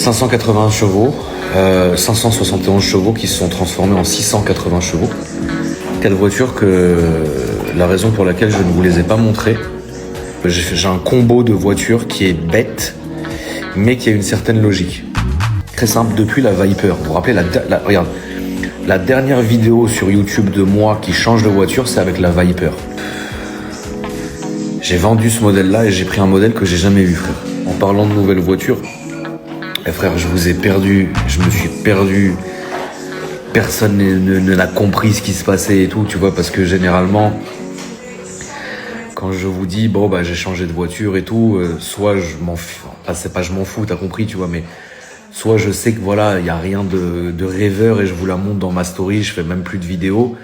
580 chevaux, 571 chevaux qui se sont transformés en 680 chevaux. 4 voitures que la raison pour laquelle je ne vous les ai pas montrées, j'ai un combo de voitures qui est bête, mais qui a une certaine logique. Très simple, depuis la Viper. Vous vous rappelez, regarde, la dernière vidéo sur YouTube de moi qui change de voiture, c'est avec la Viper. J'ai vendu ce modèle-là et j'ai pris un modèle que j'ai jamais vu, frère. En parlant de nouvelles voitures, frère, je vous ai perdu, je me suis perdu. Personne n'a compris ce qui se passait et tout, tu vois, parce que généralement, quand je vous dis, bon, bah, j'ai changé de voiture et tout, soit je m'en fous, enfin, c'est pas je m'en fous, t'as compris, tu vois, mais soit je sais que voilà, il y a rien de rêveur et je vous la montre dans ma story, je fais même plus de vidéos,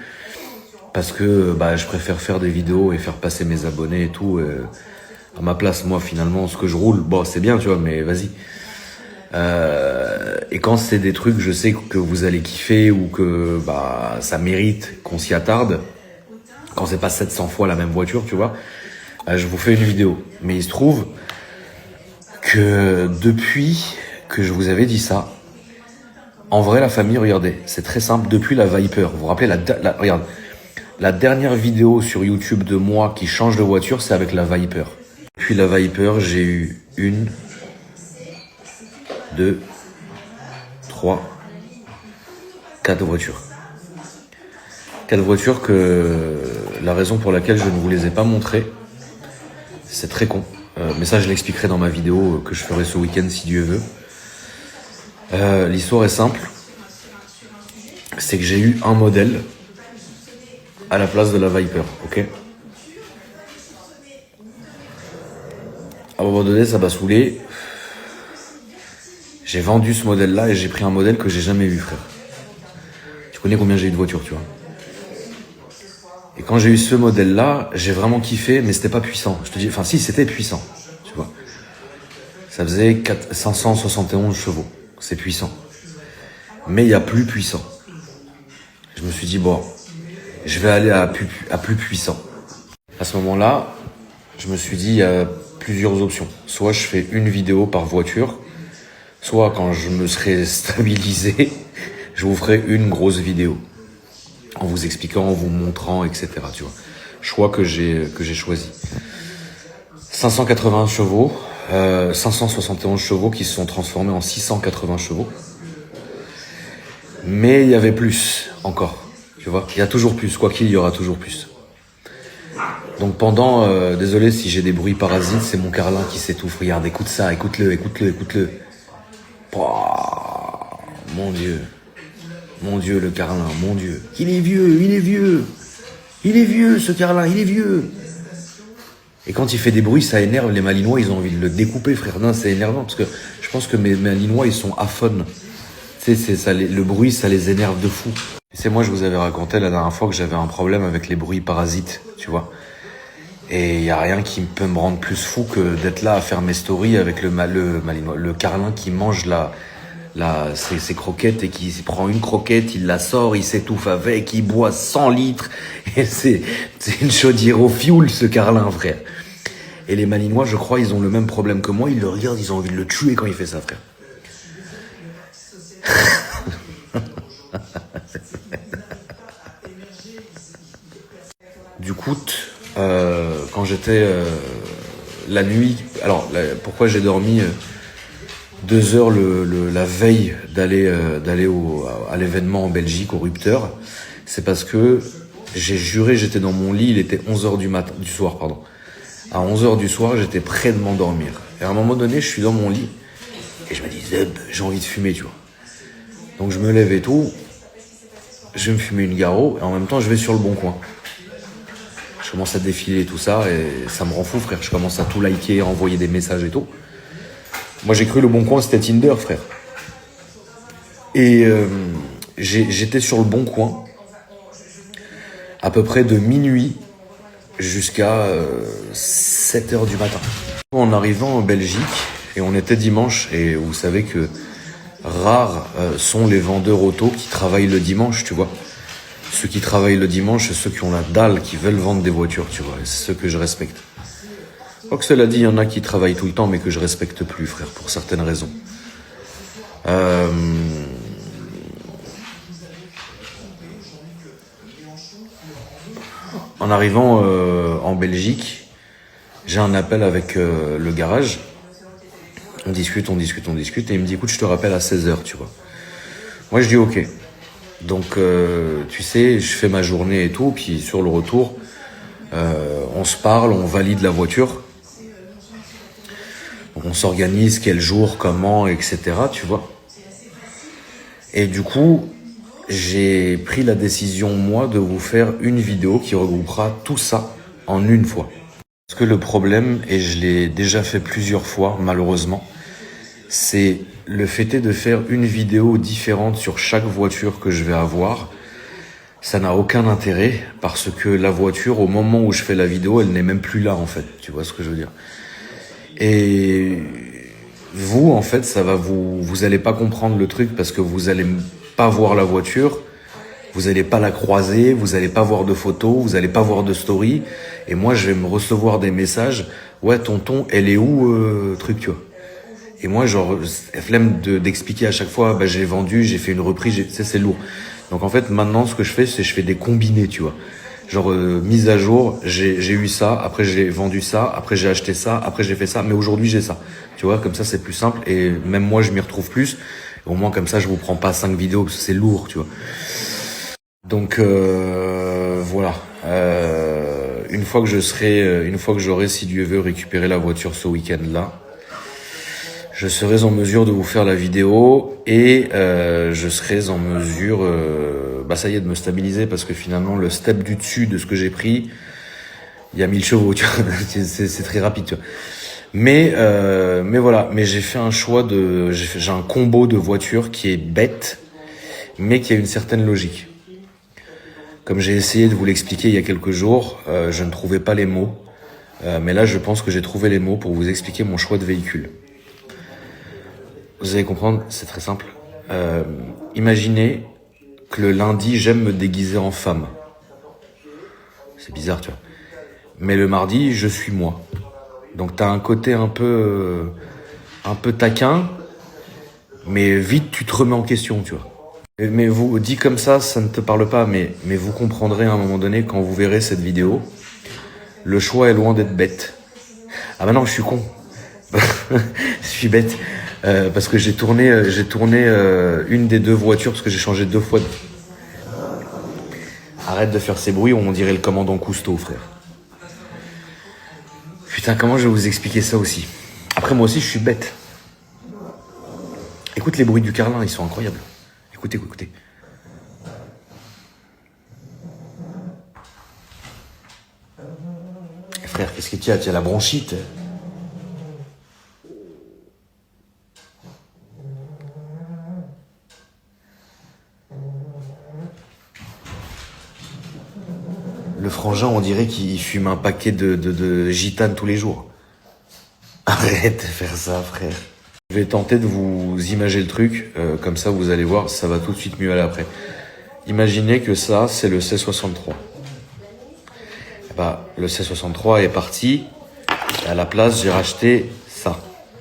parce que, bah, je préfère faire des vidéos et faire passer mes abonnés et tout, à ma place, moi, finalement, ce que je roule, bon, c'est bien, tu vois, mais vas-y. Et quand c'est des trucs, je sais que vous allez kiffer ou que bah ça mérite qu'on s'y attarde. Quand c'est pas 700 fois la même voiture, tu vois, je vous fais une vidéo. Mais il se trouve que depuis que je vous avais dit ça, en vrai, la famille, regardez, c'est très simple. Depuis la Viper, vous vous rappelez regarde, la dernière vidéo sur YouTube de moi qui change de voiture, c'est avec la Viper. Depuis la Viper, j'ai eu 2, 3, 4 voitures. 4 voitures que la raison pour laquelle je ne vous les ai pas montrées, c'est très con. Mais ça, je l'expliquerai dans ma vidéo que je ferai ce week-end si Dieu veut. L'histoire est simple. C'est que j'ai eu un modèle à la place de la Viper, ok? À un moment donné, ça m'a saoulé. J'ai vendu ce modèle-là et j'ai pris un modèle que j'ai jamais vu, frère. Tu connais combien j'ai eu de voitures, tu vois. Et quand j'ai eu ce modèle-là, j'ai vraiment kiffé, mais c'était pas puissant. Je te dis, enfin si, c'était puissant, tu vois. Ça faisait 571 chevaux. C'est puissant. Mais il y a plus puissant. Je me suis dit, bon, je vais aller à plus puissant. À ce moment-là, je me suis dit, il y a plusieurs options. Soit je fais une vidéo par voiture, soit quand je me serai stabilisé, je vous ferai une grosse vidéo. En vous expliquant, en vous montrant, etc. Tu vois. Choix que j'ai choisi. 580 chevaux, 571 chevaux qui se sont transformés en 680 chevaux. Mais il y avait plus encore. Tu vois. Il y a toujours plus. Quoi qu'il y aura toujours plus. Donc pendant, désolé si j'ai des bruits parasites, c'est mon Carlin qui s'étouffe. Regarde, écoute ça, écoute-le. Oh, mon Dieu. Mon Dieu, le Carlin, mon Dieu. Il est vieux ce Carlin, il est vieux. Et quand il fait des bruits, ça énerve les Malinois, ils ont envie de le découper, frère. Non, c'est énervant, parce que je pense que mes Malinois, ils sont aphones. Tu sais, le bruit, ça les énerve de fou. C'est moi, je vous avais raconté la dernière fois que j'avais un problème avec les bruits parasites, tu vois. Et il y a rien qui peut me rendre plus fou que d'être là à faire mes stories avec le Malinois, le Carlin qui mange ses croquettes et qui prend une croquette, il la sort, il s'étouffe avec, il boit 100 litres. Et c'est une chaudière au fioul, ce Carlin, frère. Et les Malinois, je crois, ils ont le même problème que moi. Ils le regardent, ils ont envie de le tuer quand il fait ça, frère. Du coup, quand j'étais la nuit... Alors, pourquoi j'ai dormi 2 heures la veille d'aller à l'événement en Belgique, au Rupteur, c'est parce que j'ai juré, j'étais dans mon lit, il était 11h du soir, pardon. À 11h du soir, j'étais prêt de m'endormir. Et à un moment donné, je suis dans mon lit et je me dis, Zeb, j'ai envie de fumer, tu vois. Donc je me lève et tout, je vais me fumer une Garo et en même temps, je vais sur le Bon Coin. Je commence à défiler tout ça et ça me rend fou, frère. Je commence à tout liker, envoyer des messages et tout. Moi, j'ai cru le Bon Coin, c'était Tinder, frère. Et j'étais sur le Bon Coin à peu près de minuit jusqu'à 7h du matin. En arrivant en Belgique, et on était dimanche, et vous savez que rares sont les vendeurs auto qui travaillent le dimanche, tu vois. Ceux qui travaillent le dimanche, c'est ceux qui ont la dalle, qui veulent vendre des voitures, tu vois. C'est ceux que je respecte. Quoi que cela dit, il y en a qui travaillent tout le temps, mais que je respecte plus, frère, pour certaines raisons. En arrivant en Belgique, j'ai un appel avec le garage. On discute, et il me dit, écoute, je te rappelle à 16h, tu vois. Moi, je dis, ok. Donc, tu sais, je fais ma journée et tout, puis sur le retour, on se parle, on valide la voiture. Donc, on s'organise, quel jour, comment, etc., tu vois. Et du coup, j'ai pris la décision, moi, de vous faire une vidéo qui regroupera tout ça en une fois. Parce que le problème, et je l'ai déjà fait plusieurs fois, malheureusement, c'est le fait est de faire une vidéo différente sur chaque voiture que je vais avoir. Ça n'a aucun intérêt parce que la voiture, au moment où je fais la vidéo, elle n'est même plus là, en fait. Tu vois ce que je veux dire? Et vous, en fait, ça va vous allez pas comprendre le truc parce que vous allez pas voir la voiture, vous allez pas la croiser, vous allez pas voir de photos, vous allez pas voir de story. Et moi, je vais me recevoir des messages. Ouais, tonton, elle est où, truc, tu vois? Et moi, genre, flemme d'expliquer à chaque fois, bah, j'ai vendu, j'ai fait une reprise, c'est lourd. Donc en fait, maintenant, ce que je fais, c'est je fais des combinés, tu vois. Genre, mise à jour, j'ai eu ça, après j'ai vendu ça, après j'ai acheté ça, après j'ai fait ça, mais aujourd'hui j'ai ça. Tu vois, comme ça c'est plus simple et même moi je m'y retrouve plus. Au moins comme ça je vous prends pas 5 vidéos parce que c'est lourd, tu vois. Donc voilà. Une fois que j'aurai, si Dieu veut, récupéré la voiture ce week-end-là, je serai en mesure de vous faire la vidéo et je serai en mesure, ça y est, de me stabiliser parce que finalement le step du dessus de ce que j'ai pris, il y a 1000 chevaux, tu vois, c'est très rapide, tu vois. Mais voilà, mais j'ai fait un choix j'ai un combo de voitures qui est bête, mais qui a une certaine logique. Comme j'ai essayé de vous l'expliquer il y a quelques jours, je ne trouvais pas les mots, mais là je pense que j'ai trouvé les mots pour vous expliquer mon choix de véhicule. Vous allez comprendre, c'est très simple. Imaginez que le lundi, j'aime me déguiser en femme. C'est bizarre, tu vois. Mais le mardi, je suis moi. Donc t'as un côté un peu taquin, mais vite tu te remets en question, tu vois. Mais vous, dit comme ça ne te parle pas, mais vous comprendrez à un moment donné, quand vous verrez cette vidéo, le choix est loin d'être bête. Ah bah non, je suis con. Je suis bête. Parce que j'ai tourné une des deux voitures parce que j'ai changé 2 fois. Arrête de faire ces bruits, on dirait le commandant Cousteau, frère. Putain, comment je vais vous expliquer ça aussi? Après, moi aussi, je suis bête. Écoute les bruits du Carlin, ils sont incroyables. Écoutez. Frère, qu'est-ce que tu as? Tu as la bronchite. Le frangin, on dirait qu'il fume un paquet de gitane tous les jours. Arrête de faire ça, frère. Je vais tenter de vous imager le truc, comme ça vous allez voir, ça va tout de suite mieux aller après. Imaginez que ça, c'est le C63. Le C63 est parti, et à la place, j'ai racheté ça.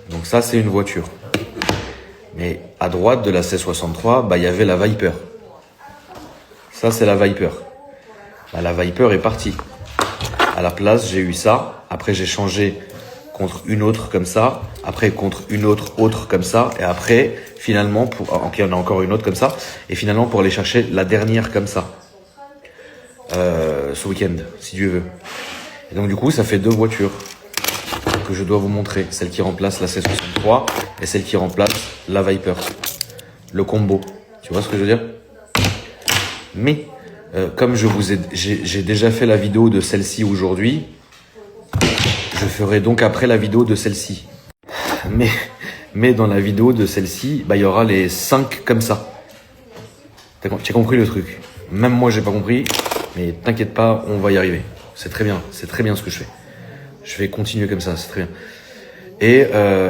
Donc ça, c'est une voiture. Mais à droite de la C63, il y avait la Viper. Ça, c'est la Viper. La Viper est partie. À la place, j'ai eu ça. Après, j'ai changé contre une autre comme ça. Après, contre une autre comme ça. Et après, finalement, il y en a encore une autre comme ça. Et finalement, pour aller chercher la dernière comme ça. Ce week-end, si Dieu veut. Et donc, du coup, ça fait 2 voitures que je dois vous montrer. Celle qui remplace la C63 et celle qui remplace la Viper. Le combo. Tu vois ce que je veux dire? Mais comme j'ai déjà fait la vidéo de celle-ci aujourd'hui, je ferai donc après la vidéo de celle-ci. Mais dans la vidéo de celle-ci, il y aura les 5 comme ça. Tu as compris le truc? Même moi, j'ai pas compris, mais t'inquiète pas, on va y arriver. C'est très bien ce que je fais. Je vais continuer comme ça, c'est très bien. Et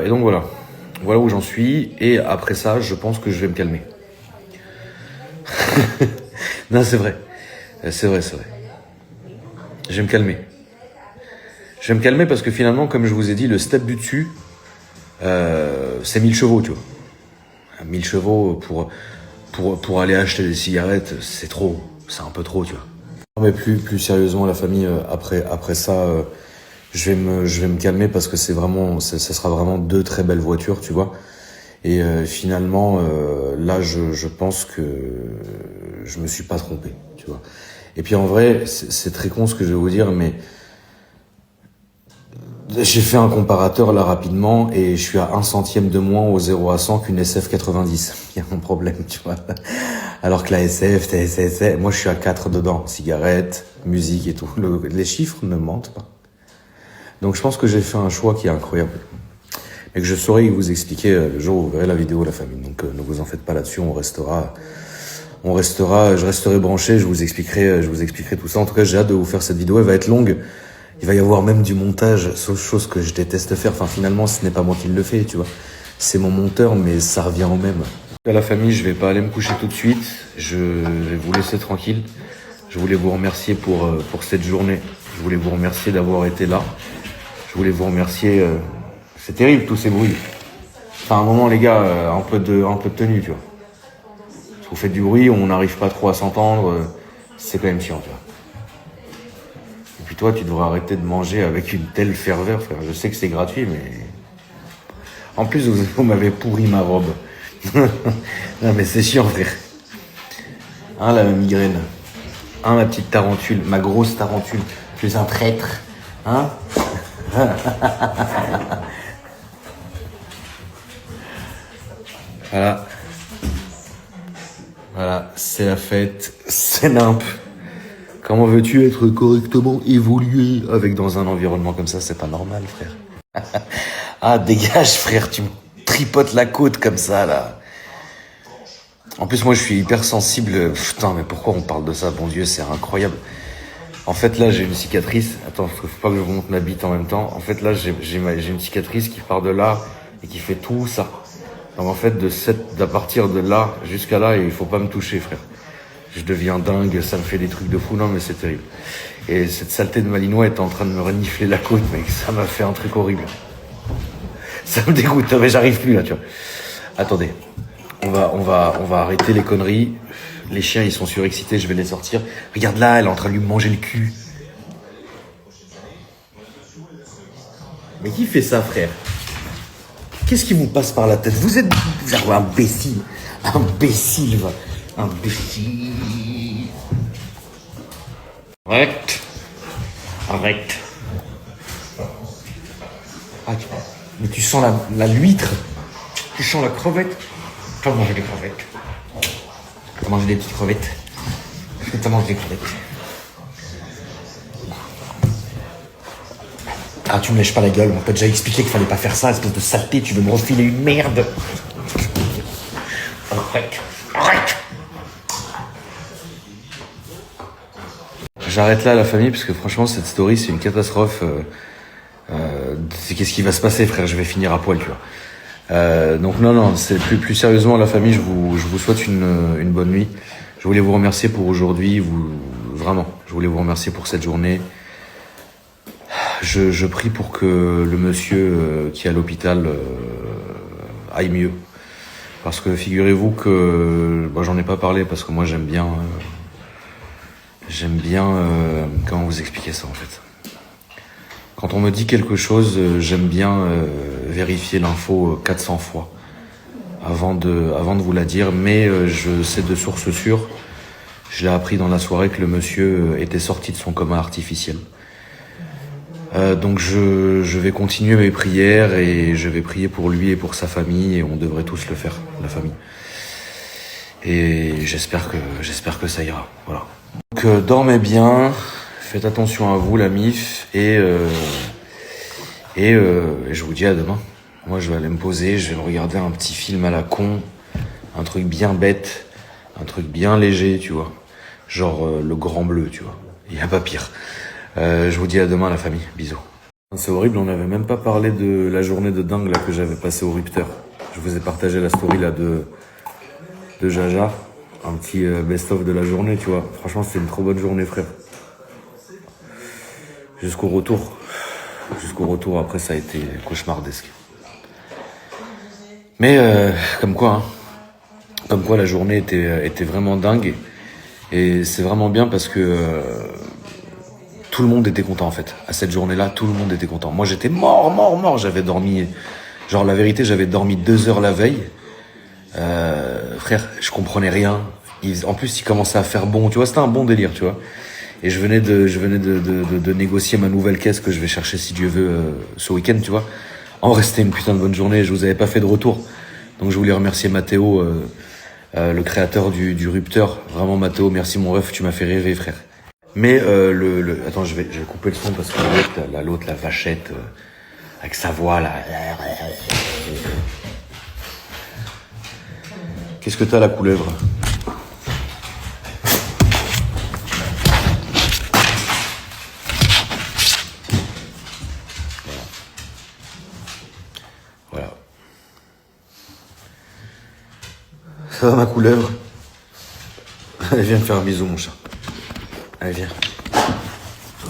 donc voilà. Voilà où j'en suis. Et après ça, je pense que je vais me calmer. Non, c'est vrai. C'est vrai. Je vais me calmer. Je vais me calmer parce que finalement, comme je vous ai dit, le step du dessus, c'est 1000 chevaux, tu vois. 1000 chevaux pour aller acheter des cigarettes, c'est trop. C'est un peu trop, tu vois. Non, mais plus sérieusement, la famille, après ça, je vais me calmer parce que ça sera vraiment deux très belles voitures, tu vois. Et finalement, là, je pense que je me suis pas trompé, tu vois. Et puis en vrai, c'est très con ce que je vais vous dire, mais j'ai fait un comparateur là rapidement et je suis à 1 centime de moins au 0 à 100 qu'une SF 90. Il y a un problème, tu vois. Alors que la SF, moi je suis à 4 dedans. Cigarettes, musique et tout. Les chiffres ne mentent pas. Donc je pense que j'ai fait un choix qui est incroyable. Et que je saurai vous expliquer le jour où vous verrez la vidéo, la famille. Donc ne vous en faites pas là-dessus, je resterai branché, je vous expliquerai tout ça. En tout cas, j'ai hâte de vous faire cette vidéo, elle va être longue. Il va y avoir même du montage, chose que je déteste faire. Enfin, finalement, ce n'est pas moi qui le fais, tu vois. C'est mon monteur, mais ça revient au même. À la famille, je vais pas aller me coucher tout de suite. Je vais vous laisser tranquille. Je voulais vous remercier pour cette journée. Je voulais vous remercier d'avoir été là. Je voulais vous remercier. C'est terrible tous ces bruits. Enfin, à un moment, les gars, un peu de tenue, tu vois. Vous faites du bruit, on n'arrive pas trop à s'entendre. C'est quand même chiant, tu vois. Et puis toi, tu devrais arrêter de manger avec une telle ferveur, frère. Je sais que c'est gratuit, mais... En plus, vous m'avez pourri ma robe. Non, mais c'est chiant, frère. Hein, la migraine. Hein, ma petite tarentule, ma grosse tarentule. Je suis un traître. Hein? Voilà. Voilà, c'est la fête, c'est nimp. Comment veux-tu être correctement évolué avec dans un environnement comme ça? C'est pas normal, frère. Ah, dégage, frère, tu me tripotes la côte comme ça, là. En plus, moi, je suis hyper sensible. Putain, mais pourquoi on parle de ça? Bon Dieu, c'est incroyable. En fait, là, j'ai une cicatrice. Attends, faut pas que je vous montre ma bite en même temps. En fait, là, j'ai une cicatrice qui part de là et qui fait tout ça. Donc, en fait, d'à partir de là jusqu'à là, il faut pas me toucher, frère. Je deviens dingue, ça me fait des trucs de fou. Non, mais c'est terrible. Et cette saleté de Malinois est en train de me renifler la côte, mec. Ça m'a fait un truc horrible. Ça me dégoûte, mais j'arrive plus, là, tu vois. Attendez. On va arrêter les conneries. Les chiens, ils sont surexcités, je vais les sortir. Regarde là, elle est en train de lui manger le cul. Mais qui fait ça, frère? Qu'est-ce qui vous passe par la tête? Vous êtes imbécile. Imbécile, va. Imbécile. Arrête. Arrête. Ah, mais tu sens l'huître. Tu sens la crevette. Tu vas manger des crevettes. Tu vas manger des petites crevettes. Tu vas manger des crevettes. Ah, tu me lèches pas la gueule, on t'a déjà expliqué qu'il fallait pas faire ça, espèce de saleté, tu veux me refiler une merde. Arrête, arrête. J'arrête là la famille parce que franchement cette story c'est une catastrophe. Qu'est-ce qui va se passer, frère? Je vais finir à poil, tu vois. Donc non, c'est plus sérieusement la famille, je vous souhaite une bonne nuit. Je voulais vous remercier pour aujourd'hui, vraiment, je voulais vous remercier pour cette journée. Je prie pour que le monsieur qui est à l'hôpital aille mieux. Parce que figurez-vous que... Bon, j'en ai pas parlé parce que moi j'aime bien... comment vous expliquer ça en fait? Quand on me dit quelque chose, j'aime bien vérifier l'info 400 fois avant de vous la dire. Mais je sais de source sûre, je l'ai appris dans la soirée que le monsieur était sorti de son coma artificiel. Donc je vais continuer mes prières et je vais prier pour lui et pour sa famille et on devrait tous le faire, la famille. Et j'espère que ça ira, voilà. Donc dormez bien, faites attention à vous la MIF et je vous dis à demain. Moi je vais aller me poser, je vais me regarder un petit film à la con, un truc bien bête, un truc bien léger, tu vois. Genre Le Grand Bleu, tu vois. Il y a pas pire. Je vous dis à demain la famille, bisous. C'est horrible, on n'avait même pas parlé de la journée de dingue là que j'avais passée au Ripter. Je vous ai partagé la story là de Jaja, un petit best-of de la journée, tu vois. Franchement, c'était une trop bonne journée, frère. Jusqu'au retour, après ça a été cauchemardesque. Mais comme quoi, hein, Comme quoi la journée était vraiment dingue. Et c'est vraiment bien parce que tout le monde était content en fait. À cette journée-là, tout le monde était content. Moi j'étais mort. J'avais dormi, genre la vérité, j'avais dormi 2 heures la veille. Frère, je comprenais rien. En plus, il commençait à faire bon. Tu vois, c'était un bon délire, tu vois. Et je venais de négocier ma nouvelle caisse que je vais chercher si Dieu veut ce week-end, tu vois. En vrai, c'était une putain de bonne journée. Je vous avais pas fait de retour. Donc je voulais remercier Mathéo, le créateur du Rupteur. Vraiment Mathéo, merci mon ref, tu m'as fait rêver frère. Mais attends, je vais couper le son parce que l'autre, la vachette, avec sa voix là. Qu'est-ce que t'as la couleuvre? Voilà. Ça va ma couleuvre? Allez, viens me faire un bisou mon chat. Allez, viens. Oh.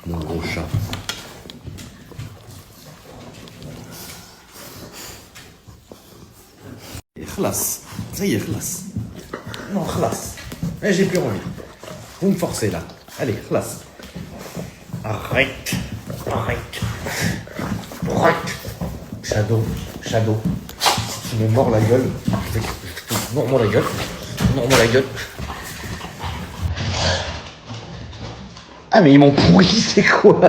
Mon gros chat. خلاص زي خلاص non خلاص j'ai plus envie vous me forcez là allez خلاص arrête Shadow si tu me mords la gueule mords-moi la gueule ah mais ils m'ont pourri c'est quoi